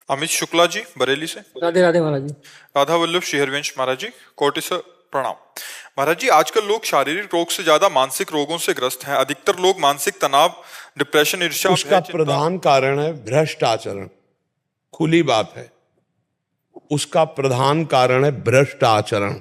अमित शुक्ला जी बरेली से। राधे राधे महाराज जी। राधा वल्लभ शेहरवंश महाराज जी, कोटि से प्रणाम। महाराज जी, आजकल लोग शारीरिक रोग से ज्यादा मानसिक रोगों से ग्रस्त हैं। अधिकतर लोग मानसिक तनाव, डिप्रेशन, ईर्ष्या, उसका भय, चिंता। प्रधान कारण है भ्रष्ट आचरण। खुली बात है, उसका प्रधान कारण है भ्रष्ट आचरण।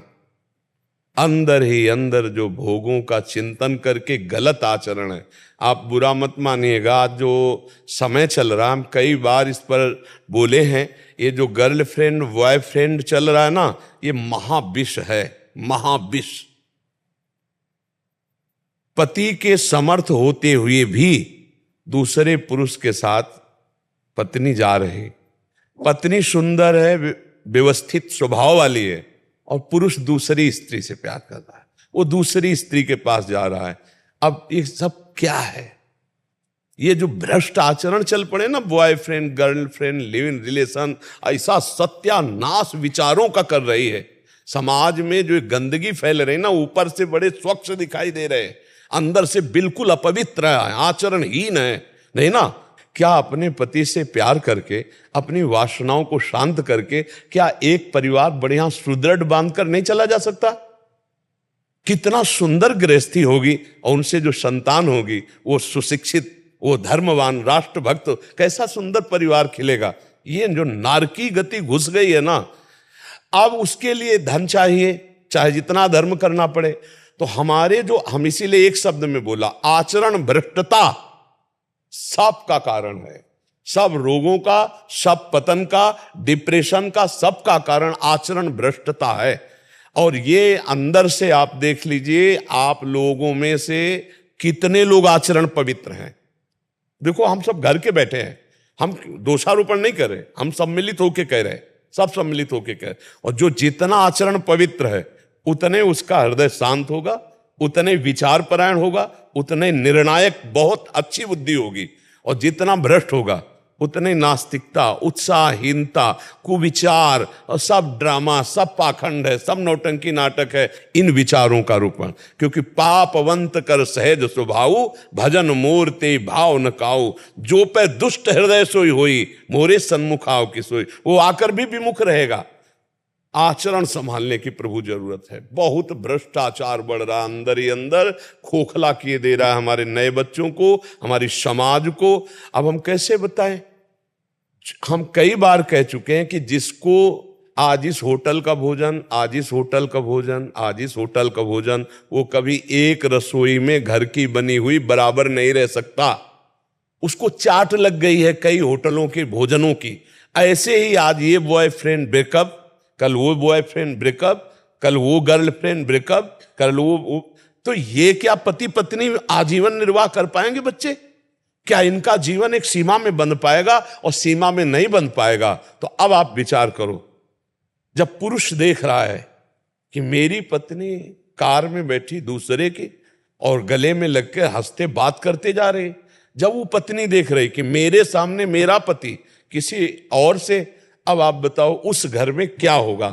अंदर ही अंदर जो भोगों का चिंतन करके गलत आचरण है। आप बुरा मत मानिएगा, आज जो समय चल रहा है, हम कई बार इस पर बोले हैं, ये जो गर्लफ्रेंड बॉयफ्रेंड चल रहा है ना, ये महाविष है, महाविष। पति के समर्थ होते हुए भी दूसरे पुरुष के साथ पत्नी जा रही, पत्नी सुंदर है, व्यवस्थित स्वभाव वाली है, और पुरुष दूसरी स्त्री से प्यार कर रहा है, वो दूसरी स्त्री के पास जा रहा है। अब ये सब क्या है? ये जो भ्रष्ट आचरण चल पड़े ना, boyfriend girlfriend live in relation, ऐसा सत्यानाश विचारों का कर रही है। समाज में जो गंदगी फैल रही ना, ऊपर से बड़े स्वच्छ दिखाई दे रहे, अंदर से बिल्कुल अपवित्र है, आचरणहीन है। नहीं ना? क्या अपने पति से प्यार करके, अपनी वासनाओं को शांत करके, क्या एक परिवार बढ़िया सुदृढ़ बांधकर नहीं चला जा सकता? कितना सुंदर गृहस्थी होगी, और उनसे जो संतान होगी वो सुशिक्षित, वो धर्मवान, राष्ट्रभक्त, कैसा सुंदर परिवार खिलेगा। ये जो नारकी गति घुस गई है ना, अब उसके लिए धन चाहिए, चाहे जितना धर्म करना पड़े। तो हमारे जो, हम इसीलिए एक शब्द में बोला, आचरण भ्रष्टता सब का कारण है। सब रोगों का, सब पतन का, डिप्रेशन का, सब का कारण आचरण भ्रष्टता है। और ये अंदर से आप देख लीजिए, आप लोगों में से कितने लोग आचरण पवित्र हैं। देखो, हम सब घर के बैठे हैं, हम दोषारोपण नहीं कर रहे, हम सम्मिलित होकर कह रहे, सब सम्मिलित होकर कह रहे। और जो जितना आचरण पवित्र है, उतने उसका हृदय शांत होगा, उतने विचार परायण होगा, उतने निर्णायक, बहुत अच्छी बुद्धि होगी। और जितना भ्रष्ट होगा, उतने नास्तिकता, उत्साहहीनता, कुविचार, और सब ड्रामा, सब पाखंड है, सब नौटंकी नाटक है, इन विचारों का रूपण। क्योंकि पापवंत कर सहज स्वभाव, भजन मूर्ति भाव न काऊ, जो पे दुष्ट हृदय सोई होई, मोरे सन्मुख आओ की सोई। वो आकर भी विमुख रहेगा। आचरण संभालने की प्रभु जरूरत है। बहुत भ्रष्टाचार बढ़ रहा, अंदर ही अंदर खोखला किए दे रहा है हमारे नए बच्चों को, हमारी समाज को। अब हम कैसे बताएं? हम कई बार कह चुके हैं कि जिसको आज इस होटल का भोजन, आज इस होटल का भोजन, आज इस होटल का भोजन, वो कभी एक रसोई में घर की बनी हुई बराबर नहीं रह सकता। उसको चाट लग गई है कई होटलों के भोजनों की। ऐसे ही आज ये बॉयफ्रेंड ब्रेकअप, कल वो बॉयफ्रेंड ब्रेकअप, कल वो गर्लफ्रेंड ब्रेकअप, कल वो। तो ये क्या पति पत्नी आजीवन निर्वाह कर पाएंगे बच्चे? क्या इनका जीवन एक सीमा में बंध पाएगा? और सीमा में नहीं बंध पाएगा तो अब आप विचार करो, जब पुरुष देख रहा है कि मेरी पत्नी कार में बैठी दूसरे की और गले में लग के हंसते बात करते जा रहे, जब वो पत्नी देख रही कि मेरे सामने मेरा पति किसी और से, अब आप बताओ उस घर में क्या होगा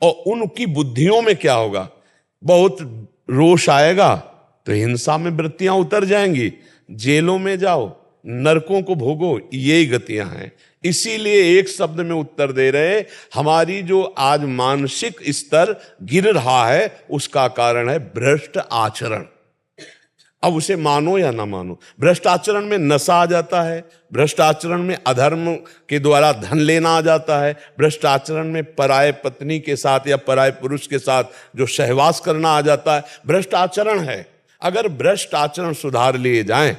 और उनकी बुद्धियों में क्या होगा? बहुत रोष आएगा, तो हिंसा में वृत्तियां उतर जाएंगी, जेलों में जाओ, नरकों को भोगो, यही गतियां हैं। इसीलिए एक शब्द में उत्तर दे रहे, हमारी जो आज मानसिक स्तर गिर रहा है, उसका कारण है भ्रष्ट आचरण। अब उसे मानो या ना मानो, भ्रष्ट आचरण में नशा आ जाता है, भ्रष्ट आचरण में अधर्म के द्वारा धन लेना आ जाता है, भ्रष्ट आचरण में पराये पत्नी के साथ या पराये पुरुष के साथ जो सहवास करना आ जाता है, भ्रष्ट आचरण है। अगर भ्रष्ट आचरण सुधार लिए जाएं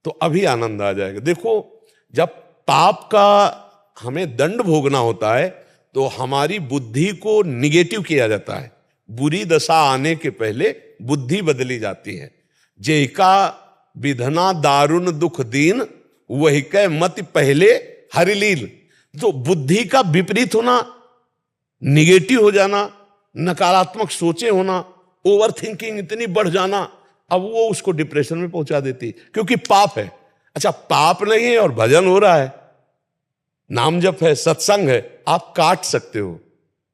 तो अभी आनंद आ जाएगा। देखो, जब पाप का हमें दंड भोगना होता है तो हमारी बुद्धि को निगेटिव किया जाता है। बुरी दशा आने के पहले बुद्धि बदली जाती है। जेका विधना दारुण दुख दीन, वही कै मति पहले हरिलील। तो बुद्धि का विपरीत होना, निगेटिव हो जाना, नकारात्मक सोचे होना, ओवर थिंकिंग इतनी बढ़ जाना, अब वो उसको डिप्रेशन में पहुंचा देती, क्योंकि पाप है। अच्छा, पाप नहीं है और भजन हो रहा है, नाम जप है, सत्संग है, आप काट सकते हो,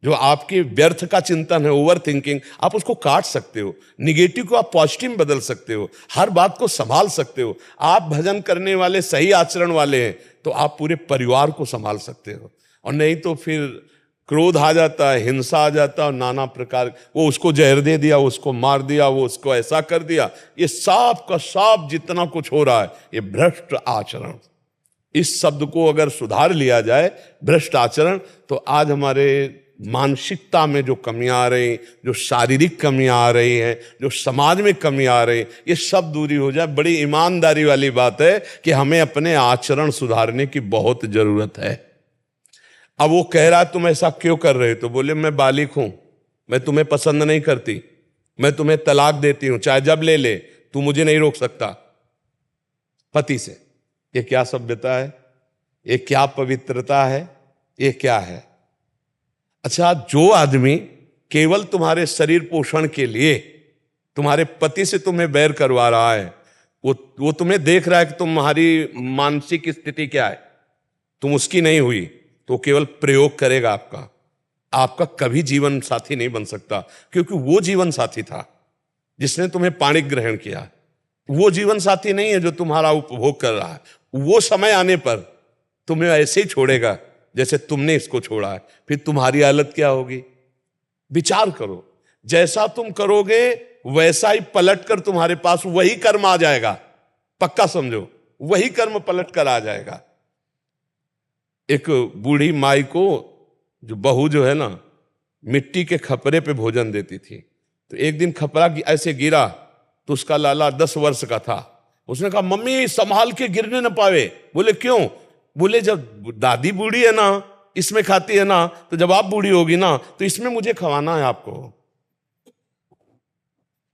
जो आपके व्यर्थ का चिंतन है, ओवर थिंकिंग, आप उसको काट सकते हो, निगेटिव को आप पॉजिटिव में बदल सकते हो, हर बात को संभाल सकते हो। आप भजन करने वाले, सही आचरण वाले हैं तो आप पूरे परिवार को संभाल सकते हो। और नहीं तो फिर क्रोध आ जाता है, हिंसा आ जाता है, और नाना प्रकार, वो उसको जहर दे दिया, उसको मार दिया, वो उसको ऐसा कर दिया। ये सब का सब जितना कुछ हो रहा है, ये भ्रष्ट आचरण। इस शब्द को अगर सुधार लिया जाए, भ्रष्ट आचरण, तो आज हमारे मानसिकता में जो कमियां आ रही, जो शारीरिक कमियां आ रही हैं, जो समाज में कमी आ रही, ये सब दूरी हो जाए। बड़ी ईमानदारी वाली बात है कि हमें अपने आचरण सुधारने की बहुत जरूरत है। अब वो कह रहा है तुम ऐसा क्यों कर रहे हो, तो बोले मैं बालिक हूं, मैं तुम्हें पसंद नहीं करती, मैं तुम्हें तलाक देती हूं, चाहे जब ले ले, तू मुझे नहीं रोक सकता। पति से, ये क्या सभ्यता है, ये क्या पवित्रता है, ये क्या है? अच्छा, जो आदमी केवल तुम्हारे शरीर पोषण के लिए तुम्हारे पति से तुम्हें बैर करवा रहा है, वो तुम्हें देख रहा है कि तुम्हारी मानसिक स्थिति क्या है, तुम उसकी नहीं हुई, तो केवल प्रयोग करेगा आपका कभी जीवन साथी नहीं बन सकता। क्योंकि वो जीवन साथी था जिसने तुम्हें पाणिक ग्रहण किया, वो जीवन साथी नहीं है जो तुम्हारा उपभोग कर रहा है। वो समय आने पर तुम्हें ऐसे ही छोड़ेगा जैसे तुमने इसको छोड़ा है। फिर तुम्हारी हालत क्या होगी? विचार करो, जैसा तुम करोगे वैसा ही पलट कर तुम्हारे पास वही कर्म आ जाएगा। पक्का समझो, वही कर्म पलट कर आ जाएगा। एक बूढ़ी माई को जो बहू जो है ना, मिट्टी के खपरे पे भोजन देती थी, तो एक दिन खपरा ऐसे गिरा तो उसका लाला 10 वर्ष का था। उसने कहा मम्मी संभाल के गिरने न पावे। बोले क्यों? बोले जब दादी बूढ़ी है ना, इसमें खाती है ना, तो जब आप बूढ़ी होगी ना तो इसमें मुझे खवाना है आपको।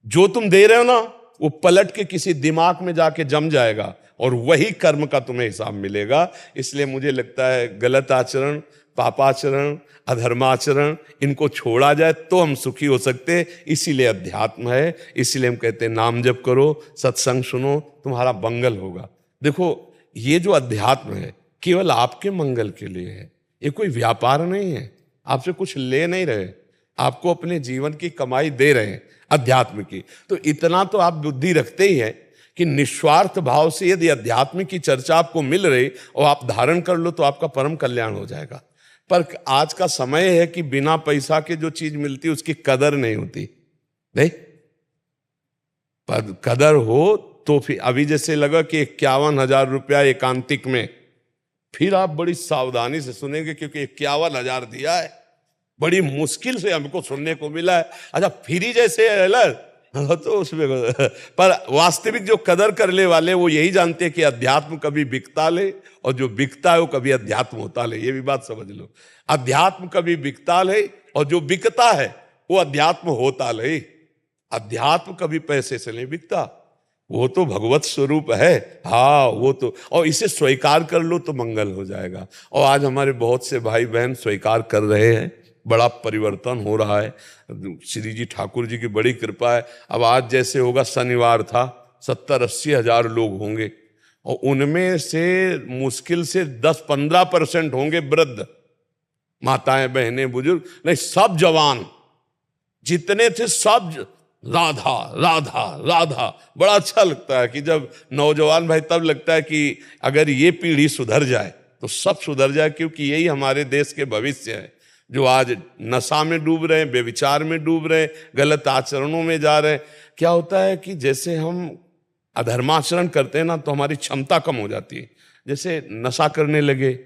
जो तुम दे रहे हो ना वो पलट के किसी दिमाग में जाके जम जाएगा और वही कर्म का तुम्हें हिसाब मिलेगा। इसलिए मुझे लगता है गलत आचरण, पापाचरण, अधर्माचरण, इनको छोड़ा जाए तो हम सुखी हो सकते हैं। इसीलिए अध्यात्म है, इसीलिए हम कहते हैं नाम जप करो, सत्संग सुनो, तुम्हारा मंगल होगा। देखो, ये जो अध्यात्म है केवल आपके मंगल के लिए है, ये कोई व्यापार नहीं है। आपसे कुछ ले नहीं रहे, आपको अपने जीवन की कमाई दे रहे हैं अध्यात्म की। तो इतना तो आप बुद्धि रखते ही है कि निस्वार्थ भाव से यदि अध्यात्म की चर्चा आपको मिल रही और आप धारण कर लो तो आपका परम कल्याण हो जाएगा। पर आज का समय है कि बिना पैसा के जो चीज मिलती है उसकी कदर नहीं होती। नहीं, पर कदर हो तो फिर अभी जैसे लगा कि 51,000 रुपया एकांतिक में, फिर आप बड़ी सावधानी से सुनेंगे क्योंकि 51,000 दिया है, बड़ी मुश्किल से हमको सुनने को मिला है। अच्छा, फ्री जैसे अलग तो उसमें, पर वास्तविक जो कदर करने वाले वो यही जानते हैं कि अध्यात्म कभी बिकता ले और जो बिकता है वो कभी अध्यात्म होता ले। ये भी बात समझ लो, अध्यात्म कभी बिकता ले और जो बिकता है वो अध्यात्म होता ले। अध्यात्म कभी पैसे से नहीं बिकता, वो तो भगवत स्वरूप है। हाँ, वो तो, और इसे स्वीकार कर लो तो मंगल हो जाएगा। और आज हमारे बहुत से भाई बहन स्वीकार कर रहे हैं, बड़ा परिवर्तन हो रहा है। श्री जी ठाकुर जी की बड़ी कृपा है। अब आज जैसे होगा, शनिवार था, 70-80 हजार लोग होंगे और उनमें से मुश्किल से 10-15% होंगे वृद्ध, माताएं, बहनें, बुजुर्ग नहीं, सब जवान जितने थे सब राधा राधा राधा। बड़ा अच्छा लगता है कि जब नौजवान भाई, तब लगता है कि अगर ये पीढ़ी सुधर जाए तो सब सुधर जाए, क्योंकि यही हमारे देश के भविष्य है। जो आज नशा में डूब रहे हैं, बेविचार में डूब रहे हैं, गलत आचरणों में जा रहे हैं। क्या होता है कि जैसे हम अधर्माचरण करते हैं ना तो हमारी क्षमता कम हो जाती है। जैसे नशा करने लगे,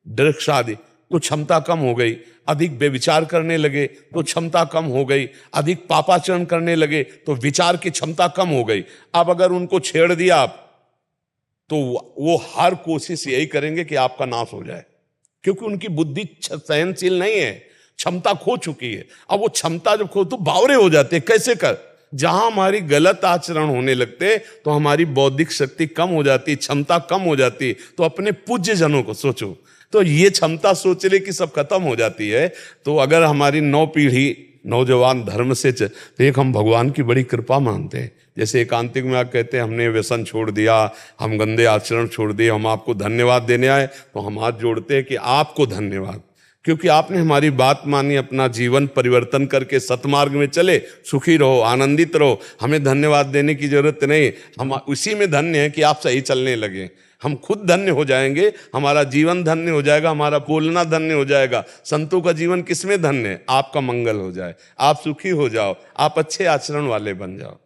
ड्रग्स आदि, तो क्षमता कम हो गई। अधिक बेविचार करने लगे तो क्षमता कम हो गई। अधिक पापाचरण करने लगे तो विचार की क्षमता कम हो गई। अब अगर उनको छेड़ दिया आप तो वो हर कोशिश यही करेंगे कि आपका नाश हो जाए, क्योंकि उनकी बुद्धि सहनशील नहीं है, क्षमता खो चुकी है। अब वो क्षमता जब खो तो बावरे हो जाते हैं। कैसे कर? जहां हमारी गलत आचरण होने लगते तो हमारी बौद्धिक शक्ति कम हो जाती, क्षमता कम हो जाती। तो अपने पूज्य जनों को सोचो, तो ये क्षमता सोचने की सब खत्म हो जाती है। तो अगर हमारी 9 पीढ़ी नौजवान धर्म से तो एक हम भगवान की बड़ी कृपा मानते हैं। जैसे एकांतिक में आप कहते हैं हमने व्यसन छोड़ दिया, हम गंदे आचरण छोड़ दिए, हम आपको धन्यवाद देने आए, तो हम हाथ जोड़ते हैं कि आपको धन्यवाद। क्योंकि आपने हमारी बात मानी, अपना जीवन परिवर्तन करके सतमार्ग में चले। सुखी रहो, आनंदित रहो, हमें धन्यवाद देने की जरूरत नहीं, हम उसी में धन्य हैं कि आप सही चलने लगे। हम खुद धन्य हो जाएंगे, हमारा जीवन धन्य हो जाएगा, हमारा बोलना धन्य हो जाएगा। संतों का जीवन किसमें धन्य है? आपका मंगल हो जाए, आप सुखी हो जाओ, आप अच्छे आचरण वाले बन जाओ।